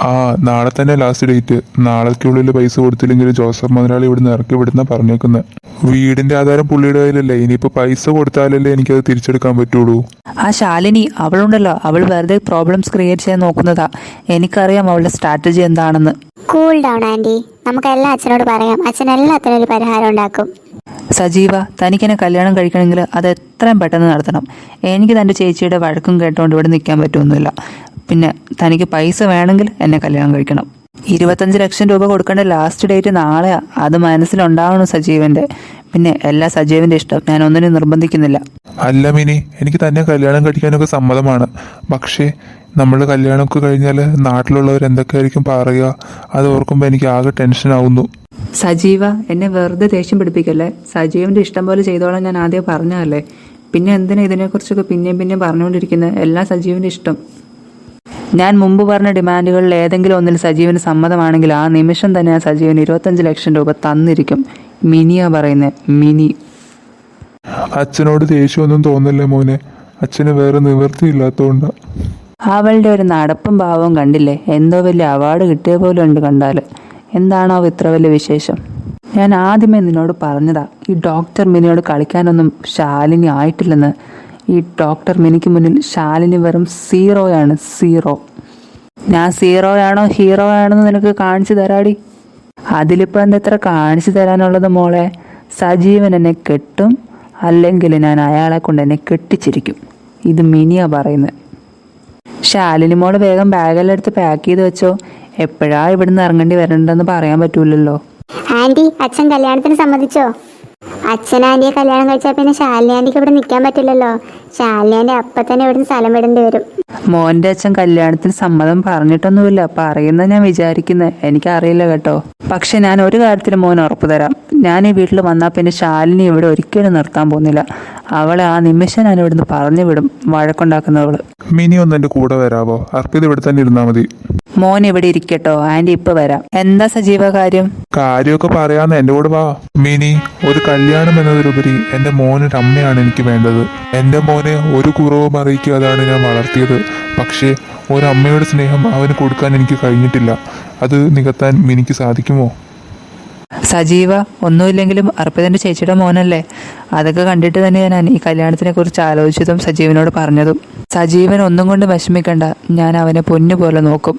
ആ, നാളെ തന്നെ ലാസ്റ്റ് ഡേറ്റ്. നാളേക്കുള്ളിൽ പൈസ കൊടുത്തില്ലെങ്കിൽ ജോസഫ് മുതലാളി ഇവിടുന്ന് ഇറക്കി വിടുന്ന പറഞ്ഞേക്കുന്നത്. വീടിന്റെ ആധാരം പുള്ളിയുടെ കയ്യിലല്ലേ, ഇനിയിപ്പോ പൈസ കൊടുത്താലല്ലേ എനിക്കത് തിരിച്ചെടുക്കാൻ പറ്റുള്ളൂ. ആ ശാലിനി അവളുണ്ടല്ലോ, അവൾ വെറുതെ പ്രോബ്ലംസ് ക്രിയേറ്റ് ചെയ്യാൻ നോക്കുന്നതാ. എനിക്കറിയാം അവളുടെ സ്ട്രാറ്റജി എന്താണെന്ന്. കൂൾ ഡൗൺ ആൻറ്റി, നമുക്കെല്ലാം അച്ഛനോട് പറയാം. അച്ഛൻ എല്ലാത്തിനും ഒരു പരിഹാരം ഉണ്ടാക്കും. സജീവ, തനിക്കെന്നെ കല്യാണം കഴിക്കണമെങ്കിൽ അത് എത്രയും പെട്ടെന്ന് നടത്തണം. എനിക്ക് തൻ്റെ ചേച്ചിയുടെ വഴക്കും കേട്ടുകൊണ്ട് ഇവിടെ നിൽക്കാൻ പറ്റുമൊന്നുമില്ല. പിന്നെ തനിക്ക് പൈസ വേണമെങ്കിൽ എന്നെ കല്യാണം കഴിക്കണം. 25 ലക്ഷം രൂപ കൊടുക്കേണ്ട ലാസ്റ്റ് ഡേറ്റ് നാളെയാ. അത് മനസ്സിലുണ്ടാവണം സജീവൻ്റെ. പിന്നെ എല്ലാ സജീവൻ്റെ ഇഷ്ടം, ഞാൻ ഒന്നിനും നിർബന്ധിക്കുന്നില്ല. അല്ല മിനി, എനിക്ക് തന്നെ കല്യാണം കഴിക്കാനൊക്കെ സമ്മതമാണ്. പക്ഷേ നമ്മൾ കല്യാണമൊക്കെ കഴിഞ്ഞാൽ നാട്ടിലുള്ളവർ എന്തൊക്കെയായിരിക്കും പറയുക, അത് ഓർക്കുമ്പോൾ എനിക്ക് ആകെ ടെൻഷൻ ആവുന്നു. സജീവ, എന്നെ വെറുതെ ദേഷ്യം പിടിപ്പിക്കല്ലേ. സജീവൻ്റെ ഇഷ്ടം പോലെ ചെയ്തോളാം, ഞാൻ ആദ്യം പറഞ്ഞതല്ലേ. പിന്നെ എന്തിനാ ഇതിനെക്കുറിച്ചൊക്കെ പിന്നെയും പറഞ്ഞുകൊണ്ടിരിക്കുന്നത്? എല്ലാം സജീവൻ്റെ ഇഷ്ടം. ഞാൻ മുമ്പ് പറഞ്ഞ ഡിമാൻഡുകളിൽ ഏതെങ്കിലും ഒന്നിൽ സജീവന് സമ്മതമാണെങ്കിൽ ആ നിമിഷം തന്നെ ആ സജീവന് 25 ലക്ഷം രൂപ തന്നിരിക്കും. മിനിയാ പറയുന്നത്, മിനി. അച്ഛനോട് ദേഷ്യമൊന്നും തോന്നില്ലേ മോനെ? അച്ഛന് വേറെ നിവൃത്തിയില്ലാത്തതുകൊണ്ടാ. അവളുടെ ഒരു നടപ്പും ഭാവവും കണ്ടില്ലേ? എന്തോ വലിയ അവാർഡ് കിട്ടിയ പോലെ ഉണ്ട് കണ്ടാൽ. എന്താണോ ഇത്ര വലിയ വിശേഷം? ഞാൻ ആദ്യമേ നിന്നോട് പറഞ്ഞതാ, ഈ ഡോക്ടർ മിനിയോട് കളിക്കാനൊന്നും ശാലിനി ആയിട്ടില്ലെന്ന്. ഈ ഡോക്ടർ മിനിക്ക് മുന്നിൽ ശാലിനി വെറും സീറോയാണ്, സീറോ. ഞാൻ സീറോയാണോ ഹീറോ ആണെന്ന് നിനക്ക് കാണിച്ചു തരാടി. അതിലിപ്പോൾ എന്താ ഇത്ര കാണിച്ചു തരാനുള്ളത് മോളെ? സജീവൻ എന്നെ കെട്ടും, അല്ലെങ്കിൽ ഞാൻ അയാളെ കൊണ്ട് എന്നെ കെട്ടിച്ചിരിക്കും. ഇത് മിനിയാ പറയുന്നത്. ശാലിനി മോള് വേഗം ബാഗെല്ലാം എടുത്ത് പാക്ക് ചെയ്ത് വെച്ചോ. എപ്പോഴാ ഇവിടുന്ന് ഇറങ്ങേണ്ടി വരണ്ടെന്ന് പറയാൻ പറ്റൂലല്ലോ. ആൻറ്റി, അച്ഛൻ കല്യാണത്തിന് സമ്മതിച്ചോ? അച്ഛൻ ആൻറ്റിയെ കല്യാണം കഴിച്ചാൽ പിന്നെ ശാലിനി ആൻറ്റിക്ക് ഇവിടെ നിൽക്കാൻ പറ്റില്ലല്ലോ. ശാലിനി ആൻറ്റി അപ്പം തന്നെ ഇവിടുന്ന് സ്ഥലം വിടേണ്ടി വരും. മോൻ്റെ അച്ഛൻ കല്യാണത്തിന് സമ്മതം പറഞ്ഞിട്ടൊന്നുമില്ല. പറയുന്നത് ഞാൻ വിചാരിക്കുന്നത്, എനിക്കറിയില്ല കേട്ടോ. പക്ഷെ ഞാൻ ഒരു കാര്യത്തിൽ മോൻ ഉറപ്പ് തരാം, ഞാൻ ഈ വീട്ടിൽ വന്നാൽ പിന്നെ ശാലിനി ഇവിടെ ഒരിക്കലും നിർത്താൻ പോകുന്നില്ല. അവളെ ആ നിമിഷം ഞാൻ ഇവിടുന്ന് പറഞ്ഞു വിടും, വഴക്കുണ്ടാക്കുന്നവള്. മിനി ഒന്ന് എൻ്റെ കൂടെ വരാവോ? അർപ്പിത് ഇവിടെ തന്നെ ഇരുന്നാൽ മതി. മോൻ ഇവിടെ ഇരിക്കട്ടോ, ആൻറ്റി ഇപ്പൊ വരാം. എന്താ സജീവ കാര്യം? കാര്യമൊക്കെ പറയാന്ന് എൻ്റെ കൂടെ വാ. മിനി, ഒരു കല്യാണം എന്നതിലുപരി എൻ്റെ മോനൊരു അമ്മയാണ് എനിക്ക് വേണ്ടത്. എൻ്റെ മോനെ ഒരു കുറവും അറിയിക്കാതാണ് ഞാൻ വളർത്തിയത്. പക്ഷേ ഒരമ്മയുടെ സ്നേഹം അവന് കൊടുക്കാൻ എനിക്ക് കഴിഞ്ഞിട്ടില്ല. അത് നികത്താൻ മിനിക്ക് സാധിക്കുമോ? സജീവ, ഒന്നുമില്ലെങ്കിലും അർപ്പിതൻ്റെ ചേച്ചിയുടെ മോനല്ലേ. അതൊക്കെ കണ്ടിട്ട് തന്നെ ഞാൻ ഈ കല്യാണത്തിനെ കുറിച്ച് ആലോചിച്ചതും സജീവനോട് പറഞ്ഞതും. സജീവൻ ഒന്നും കൊണ്ട് വിഷമിക്കണ്ട, ഞാൻ അവനെ പൊന്നുപോലെ നോക്കും.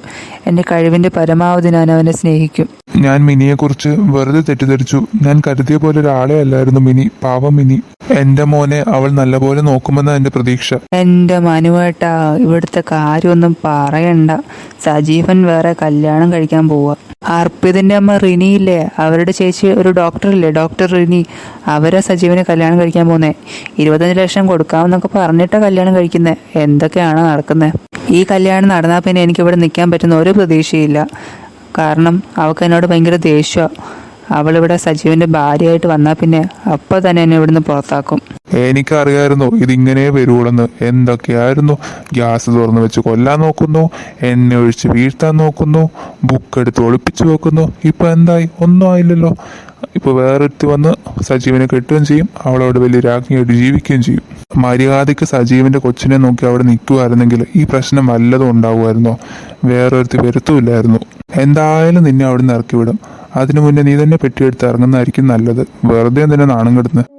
എൻ്റെ കഴിവിൻ്റെ പരമാവധി ഞാൻ അവനെ സ്നേഹിക്കും. ഞാൻ മിനിയെക്കുറിച്ച് വെറുതെ തെറ്റിദ്ധരിച്ചു. ഞാൻ കരുതിയ പോലെ ഒരാളെ അല്ലായിരുന്നു മിനി. പാവം മിനി. എൻ്റെ മോനെ അവൾ നല്ലപോലെ നോക്കുമെന്ന എൻ്റെ പ്രതീക്ഷ. എൻ്റെ മനുവേട്ടാ, ഇവിടുത്തെ കാര്യമൊന്നും പറയണ്ട. സജീവൻ വേറെ കല്യാണം കഴിക്കാൻ പോവുക. അർപ്പിതിൻ്റെ അമ്മ റിനിയില്ലേ, അവരുടെ ചേച്ചി ഒരു ഡോക്ടറില്ലേ, ഡോക്ടർ റിനി. അവരെ സജീവനെ കല്യാണം കഴിക്കാൻ പോകുന്നത്. 25 ലക്ഷം കൊടുക്കാമെന്നൊക്കെ പറഞ്ഞിട്ടാണ് കല്യാണം കഴിക്കുന്നത്. എന്തൊക്കെയാണ് നടക്കുന്നത്? ഈ കല്യാണം നടന്നാൽ പിന്നെ എനിക്കിവിടെ നിൽക്കാൻ പറ്റുന്ന ഒരു പ്രതീക്ഷയില്ല. കാരണം അവൾക്ക് എന്നോട് ഭയങ്കര ദേഷ്യമാണ്. അവളിവിടെ സജീവൻ്റെ ഭാര്യയായിട്ട് വന്നാൽ പിന്നെ അപ്പോൾ തന്നെ എന്നെ ഇവിടുന്ന് പുറത്താക്കും. എനിക്കറിയായിരുന്നു ഇതിങ്ങനെ വരുവുള്ളെന്ന്. എന്തൊക്കെയായിരുന്നു? ഗ്യാസ് തുറന്നു വെച്ച് കൊല്ലാൻ നോക്കുന്നു, എണ്ണ ഒഴിച്ച് വീഴ്ത്താൻ നോക്കുന്നു, ബുക്ക് എടുത്ത് ഒളിപ്പിച്ചു വെക്കുന്നു. ഇപ്പൊ എന്തായി? ഒന്നും ആയില്ലല്ലോ. ഇപ്പൊ വേറൊരുത്തി വന്ന് സജീവനെ കെട്ടുകയും ചെയ്യും, അവളവിടെ വലിയ രാജ്ഞിയായിട്ട് ജീവിക്കുകയും ചെയ്യും. മര്യാദയ്ക്ക് സജീവന്റെ കൊച്ചിനെ നോക്കി അവിടെ നിൽക്കുമായിരുന്നെങ്കിൽ ഈ പ്രശ്നം വല്ലതും ഉണ്ടാവുമായിരുന്നോ? വേറൊരുത്തി വരുത്തുമില്ലായിരുന്നു. എന്തായാലും നിന്നെ അവിടെ നിന്ന് ഇറക്കി വിടും. അതിനു മുന്നേ നീ തന്നെ പെട്ടിയെടുത്ത് ഇറങ്ങുന്നതായിരിക്കും നല്ലത്. വെറുതെ എന്തിനാ നാണം കെടുന്നത്?